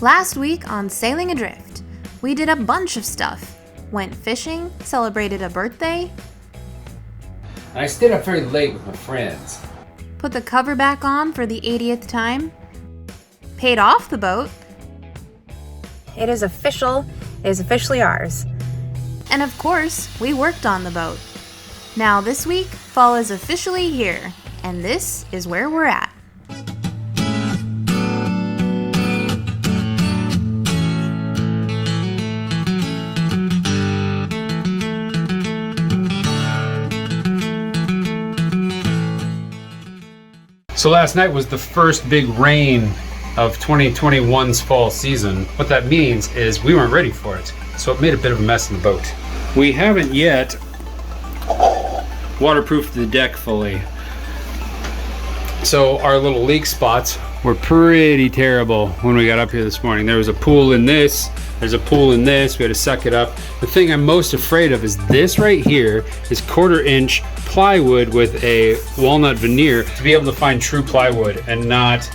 Last week on Sailing Adrift, we did a bunch of stuff. Went fishing, celebrated a birthday. I stayed up very late with my friends. Put the cover back on for the 80th time. Paid off the boat. It is official. It is officially ours. And of course, we worked on the boat. Now this week, fall is officially here, and this is where we're at. So last night was the first big rain of 2021's fall season. What that means is we weren't ready for it, so it made a bit of a mess in the boat. We haven't yet waterproofed the deck fully. So our little leak spots were pretty terrible when we got up here this morning. There was a pool in this, there's a pool in this, we had to suck it up. The thing I'm most afraid of is this right here is 1/4 inch plywood with a walnut veneer, to be able to find true plywood and not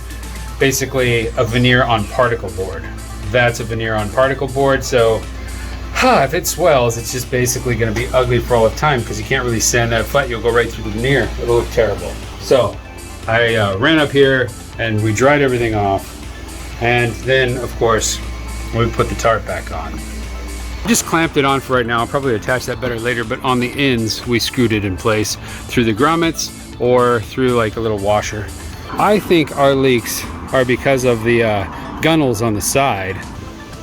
basically a veneer on particle board. That's a veneer on particle board, so if it swells, it's just basically going to be ugly for all of time because you can't really sand that flat. You'll go right through the veneer. It'll look terrible. So I ran up here and we dried everything off, and then of course we put the tarp back on. Just clamped it on for right now. I'll probably attach that better later, but on the ends we screwed it in place through the grommets or through like a little washer. I think our leaks are because of the gunnels on the side.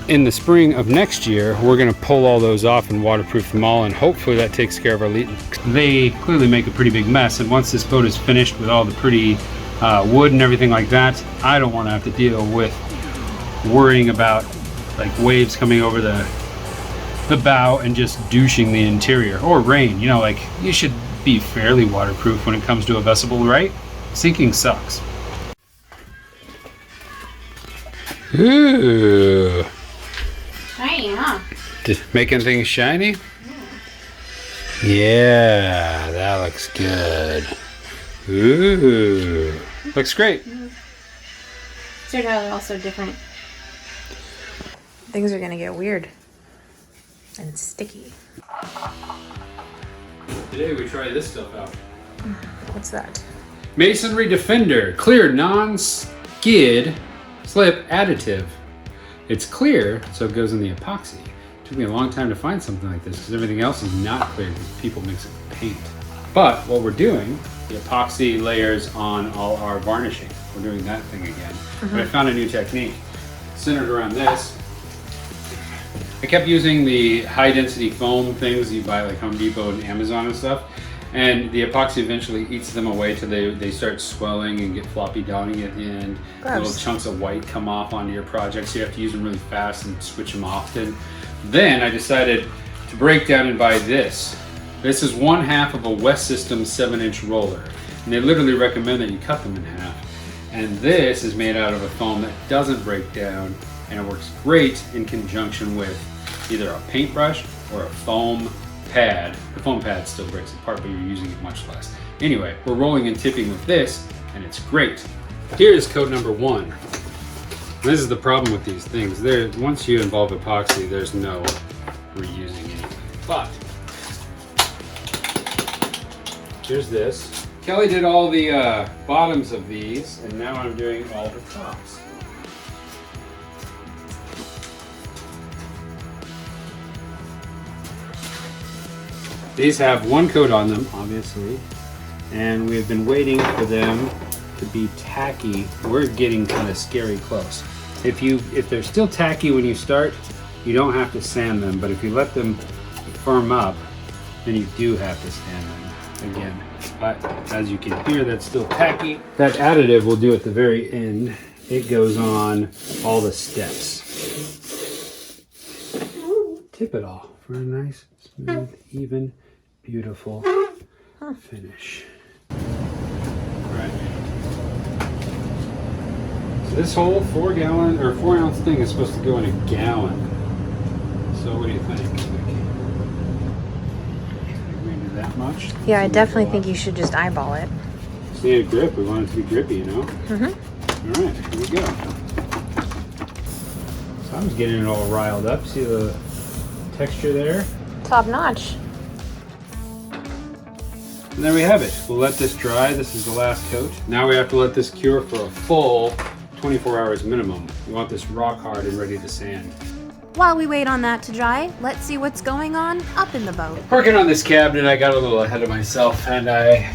In the spring of next year, we're going to pull all those off and waterproof them all, and hopefully that takes care of our leaks. They clearly make a pretty big mess, and once this boat is finished with all the pretty wood and everything like that, I don't want to have to deal with worrying about like waves coming over the bow and just douching the interior, or rain. You know, like, you should be fairly waterproof when it comes to a vessel, right? Sinking sucks. Ooh. Shiny, huh? Just making things shiny? Yeah, that looks good. Ooh. Looks great. So they're also different. Things are gonna get weird and sticky. Today we try this stuff out. What's that? Masonry Defender Clear Non-Skid Slip Additive. It's clear, so it goes in the epoxy. It took me a long time to find something like this because everything else is not clear because people mix it with paint. But what we're doing, the epoxy layers on all our varnishing. We're doing that thing again. But I found a new technique centered around this. I kept using the high density foam things you buy like Home Depot and Amazon and stuff, and the epoxy eventually eats them away till they start swelling and get floppy downy at the end. Gross. Little chunks of white come off onto your project, so you have to use them really fast and switch them often. Then I decided to break down and buy this. This is 1/2 of a West System 7-inch roller, and they literally recommend that you cut them in half. And this is made out of a foam that doesn't break down, and it works great in conjunction with either a paintbrush or a foam pad. The foam pad still breaks apart, but you're using it much less. Anyway, we're rolling and tipping with this, and it's great. Here's code number 1. This is the problem with these things. Once you involve epoxy, there's no reusing anything. But here's this. Kelly did all the bottoms of these, and now I'm doing all the tops. These have one coat on them, obviously, and we've been waiting for them to be tacky. We're getting kind of scary close. If they're still tacky when you start, you don't have to sand them, but if you let them firm up, then you do have to sand them again. But as you can hear, that's still tacky. That additive we'll do at the very end. It goes on all the steps. Tip it all for a nice, smooth, even, beautiful finish. Right. So this whole 4-gallon or 4-ounce thing is supposed to go in a gallon. So what do you think? That much? Yeah, I definitely think you should just eyeball it. Standard grip. We want it to be grippy, you know? All right, here we go. I'm just getting it all riled up. See the texture there? Top notch. And there we have it. We'll let this dry. This is the last coat. Now we have to let this cure for a full 24 hours minimum. We want this rock hard and ready to sand. While we wait on that to dry, let's see what's going on up in the boat. Working on this cabinet, I got a little ahead of myself and I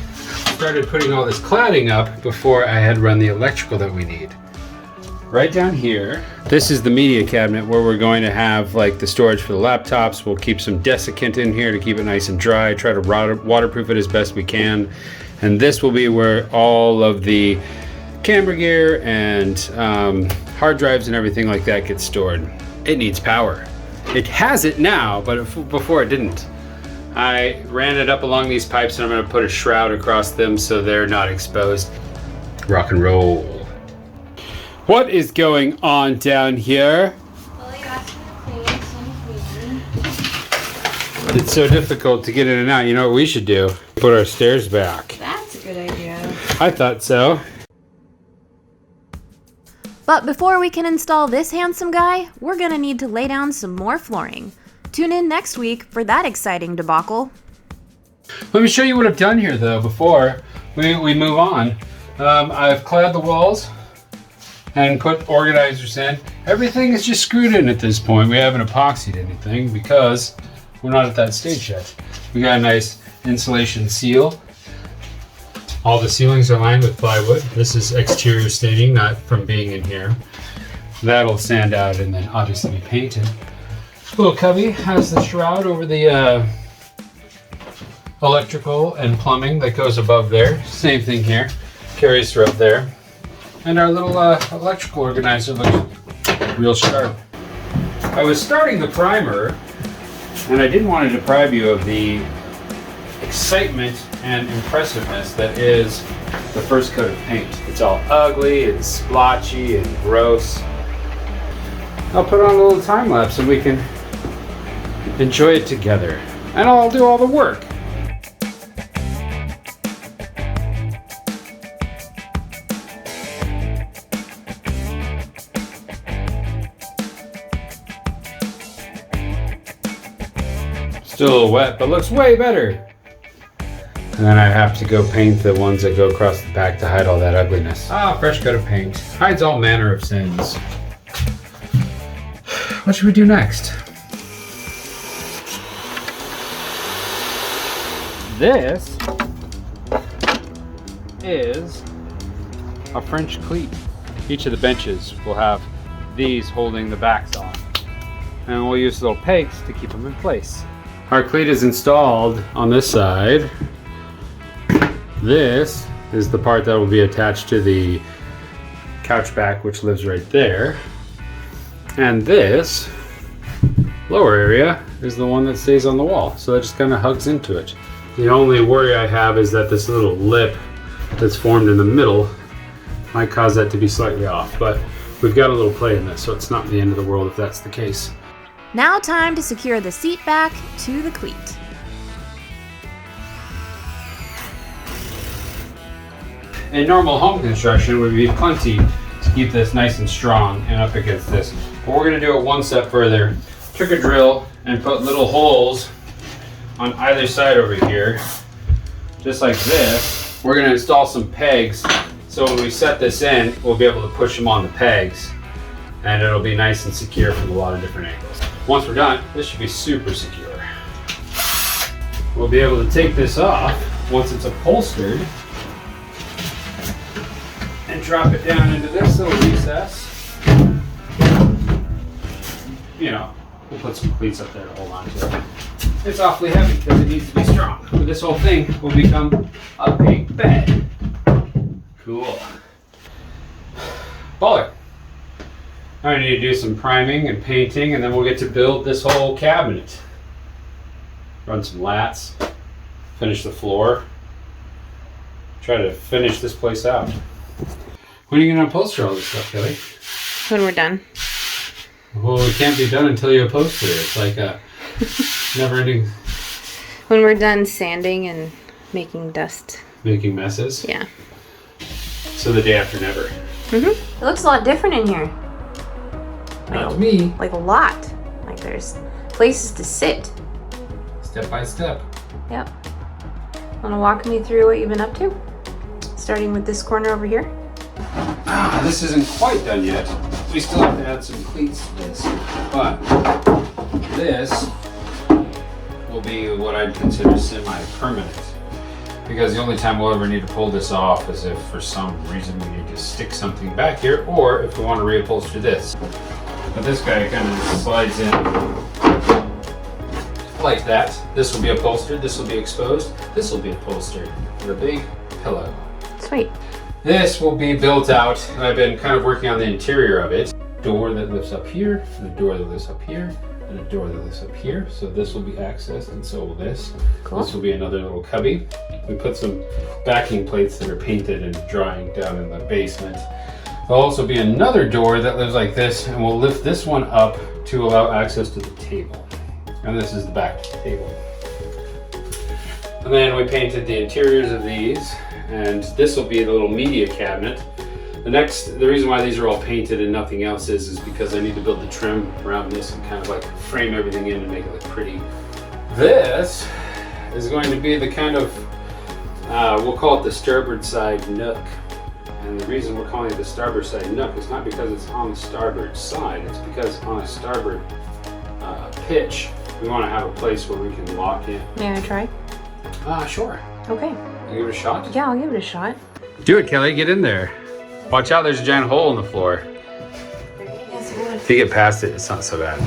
started putting all this cladding up before I had run the electrical that we need. Right down here, this is the media cabinet where we're going to have like the storage for the laptops. We'll keep some desiccant in here to keep it nice and dry, try to waterproof it as best we can. And this will be where all of the camera gear and hard drives and everything like that gets stored. It needs power. It has it now, but before it didn't. I ran it up along these pipes and I'm gonna put a shroud across them so they're not exposed. Rock and roll. What is going on down here? Well, you asked me to clean, so I'm cleaning. It's so difficult to get in and out. You know what we should do? Put our stairs back. That's a good idea. I thought so. But before we can install this handsome guy, we're gonna need to lay down some more flooring. Tune in next week for that exciting debacle. Let me show you what I've done here though before we move on. I've clad the walls and put organizers in. Everything is just screwed in at this point. We haven't epoxied anything because we're not at that stage yet. We got a nice insulation seal. All the ceilings are lined with plywood. This is exterior staining, not from being in here. That'll sand out and then obviously be painted. Little cubby has the shroud over the electrical and plumbing that goes above there. Same thing here, carries throughout there. And our little electrical organizer looks real sharp. I was starting the primer and I didn't want to deprive you of the excitement and impressiveness that is the first coat of paint. It's all ugly and splotchy and gross. I'll put on a little time lapse and we can enjoy it together. And I'll do all the work. Still a little wet, but looks way better. And then I have to go paint the ones that go across the back to hide all that ugliness. Ah, fresh coat of paint. Hides all manner of sins. What should we do next? This is a French cleat. Each of the benches will have these holding the backs on. And we'll use little pegs to keep them in place. Our cleat is installed on this side. This is the part that will be attached to the couch back, which lives right there. And this lower area is the one that stays on the wall. So that just kind of hugs into it. The only worry I have is that this little lip that's formed in the middle might cause that to be slightly off, but we've got a little play in this, so it's not the end of the world if that's the case. Now time to secure the seat back to the cleat. In normal home construction would be plenty to keep this nice and strong and up against this. But we're going to do it one step further. Took a drill and put little holes on either side over here, just like this. We're going to install some pegs, so when we set this in, we'll be able to push them on the pegs, and it'll be nice and secure from a lot of different angles. Once we're done, this should be super secure. We'll be able to take this off once it's upholstered and drop it down into this little recess. You know, we'll put some cleats up there to hold on to it. It's awfully heavy because it needs to be strong. But this whole thing will become a big bed. Cool. Baller. Now I need to do some priming and painting, and then we'll get to build this whole cabinet. Run some lats, finish the floor, try to finish this place out. When are you going to upholster all this stuff, Kelly? When we're done. Well, it can't be done until you upholster it. It's like a never-ending... When we're done sanding and making dust. Making messes? Yeah. So the day after never. It looks a lot different in here. Not to me. Like a lot. Like there's places to sit. Step by step. Yep. Want to walk me through what you've been up to? Starting with this corner over here. This isn't quite done yet. We still have to add some cleats to this. But this will be what I'd consider semi-permanent. Because the only time we'll ever need to pull this off is if for some reason we need to stick something back here, or if we want to reupholster this. But this guy kind of slides in like that. This will be upholstered, this will be exposed, this will be upholstered with a big pillow. Sweet. This will be built out, and I've been kind of working on the interior of it. Door that lifts up here, and a door that lifts up here, and a door that lifts up here. So this will be accessed, and so will this. Cool. This will be another little cubby. We put some backing plates that are painted and drying down in the basement. There'll also be another door that lives like this, and we'll lift this one up to allow access to the table. And this is the back table. And then we painted the interiors of these, and this will be the little media cabinet. The reason why these are all painted and nothing else is because I need to build the trim around this and kind of like frame everything in and make it look pretty. This is going to be the kind of, we'll call it the starboard side nook. And the reason we're calling it the starboard side nook is not because it's on the starboard side, it's because on a starboard pitch, we want to have a place where we can lock in. May I try? Sure. Okay. You give it a shot? Yeah, I'll give it a shot. Do it, Kelly, get in there. Watch out, there's a giant hole in the floor. Yes, it would. If you get past it, it's not so bad.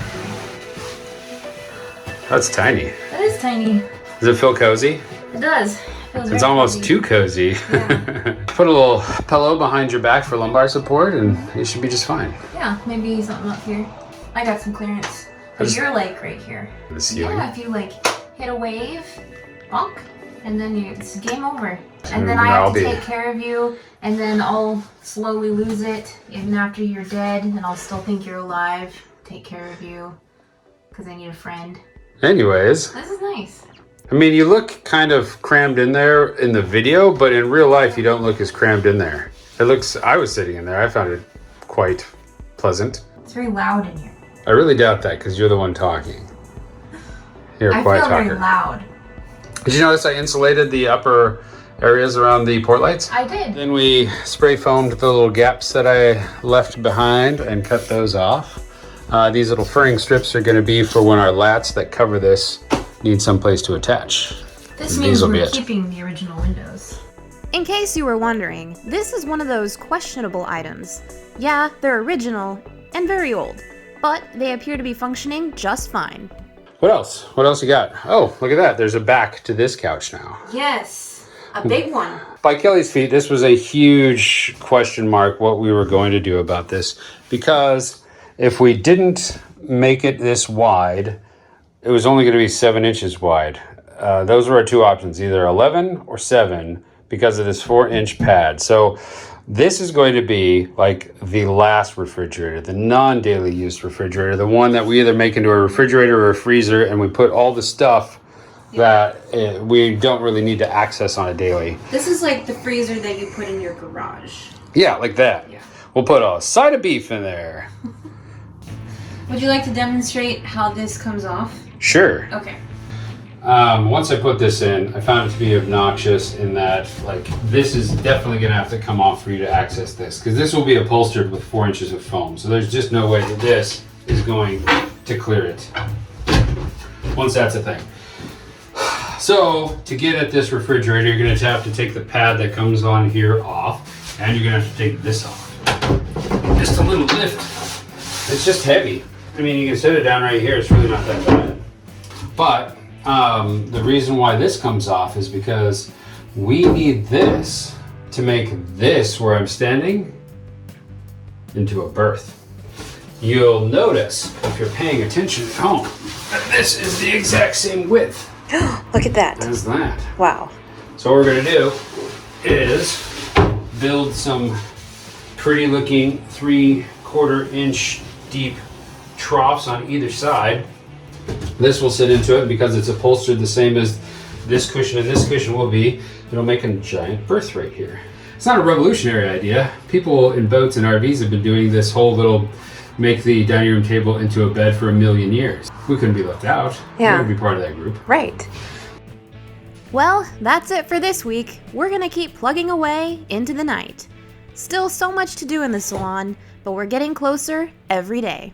That's tiny. That is tiny. Does it feel cozy? It does. It's almost too cozy. Yeah. Put a little pillow behind your back for lumbar support and you should be just fine. Yeah, maybe something up here. I got some clearance. But you're like right here. The ceiling? Yeah, if you like hit a wave, bonk, and then it's game over. And then I I'll have to take care of you, and then I'll slowly lose it, even after you're dead, and I'll still think you're alive, take care of you, because I need a friend. Anyways. This is nice. I mean, you look kind of crammed in there in the video, but in real life, you don't look as crammed in there. I was sitting in there, I found it quite pleasant. It's very loud in here. I really doubt that, because you're the one talking. You're a quiet talker. I feel very loud. Did you notice I insulated the upper areas around the port lights? I did. Then we spray foamed the little gaps that I left behind and cut those off. These little furring strips are going to be for when our lats that cover this need someplace to attach. This means we're keeping the original windows. In case you were wondering, this is one of those questionable items. Yeah, they're original and very old, but they appear to be functioning just fine. What else? What else you got? Oh, look at that. There's a back to this couch now. Yes, a big one. By Kelly's feet, this was a huge question mark what we were going to do about this, because if we didn't make it this wide, it was only going to be 7 inches wide. Those were our two options, either 11 or 7, because of this 4-inch pad. So this is going to be like the last refrigerator, the non-daily use refrigerator, the one that we either make into a refrigerator or a freezer, and we put all the stuff that we don't really need to access on a daily. This is like the freezer that you put in your garage. Yeah, like that. Yeah. We'll put a side of beef in there. Would you like to demonstrate how this comes off? Sure. Okay. Once I put this in, I found it to be obnoxious in that, like, this is definitely going to have to come off for you to access this, because this will be upholstered with 4 inches of foam. So there's just no way that this is going to clear it once that's a thing. So to get at this refrigerator, you're going to have to take the pad that comes on here off, and you're going to have to take this off. Just a little lift. It's just heavy. I mean, you can set it down right here. It's really not that bad. But the reason why this comes off is because we need this to make this, where I'm standing, into a berth. You'll notice, if you're paying attention at home, that this is the exact same width. Look at that. As that. Wow. So what we're going to do is build some pretty looking 3/4 inch deep troughs on either side. This will sit into it because it's upholstered the same as this cushion and this cushion will be. It'll make a giant berth right here. It's not a revolutionary idea. People in boats and RVs have been doing this whole little make the dining room table into a bed for 1,000,000 years. We couldn't be left out. Yeah. We would be part of that group. Right. Well, that's it for this week. We're gonna keep plugging away into the night. Still so much to do in the salon, but we're getting closer every day.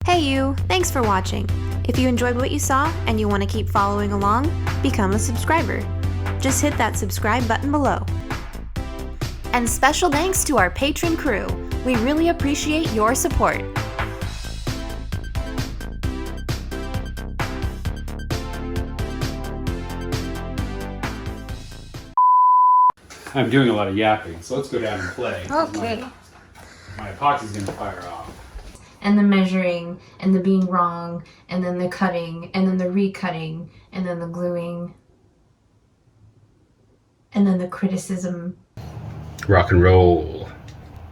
Hey you, thanks for watching. If you enjoyed what you saw and you want to keep following along, become a subscriber. Just hit that subscribe button below. And special thanks to our patron crew. We really appreciate your support. I'm doing a lot of yapping, so let's go down and play. Okay. My epoxy's gonna fire off. And the measuring, and the being wrong, and then the cutting, and then the recutting, and then the gluing, and then the criticism. Rock and roll.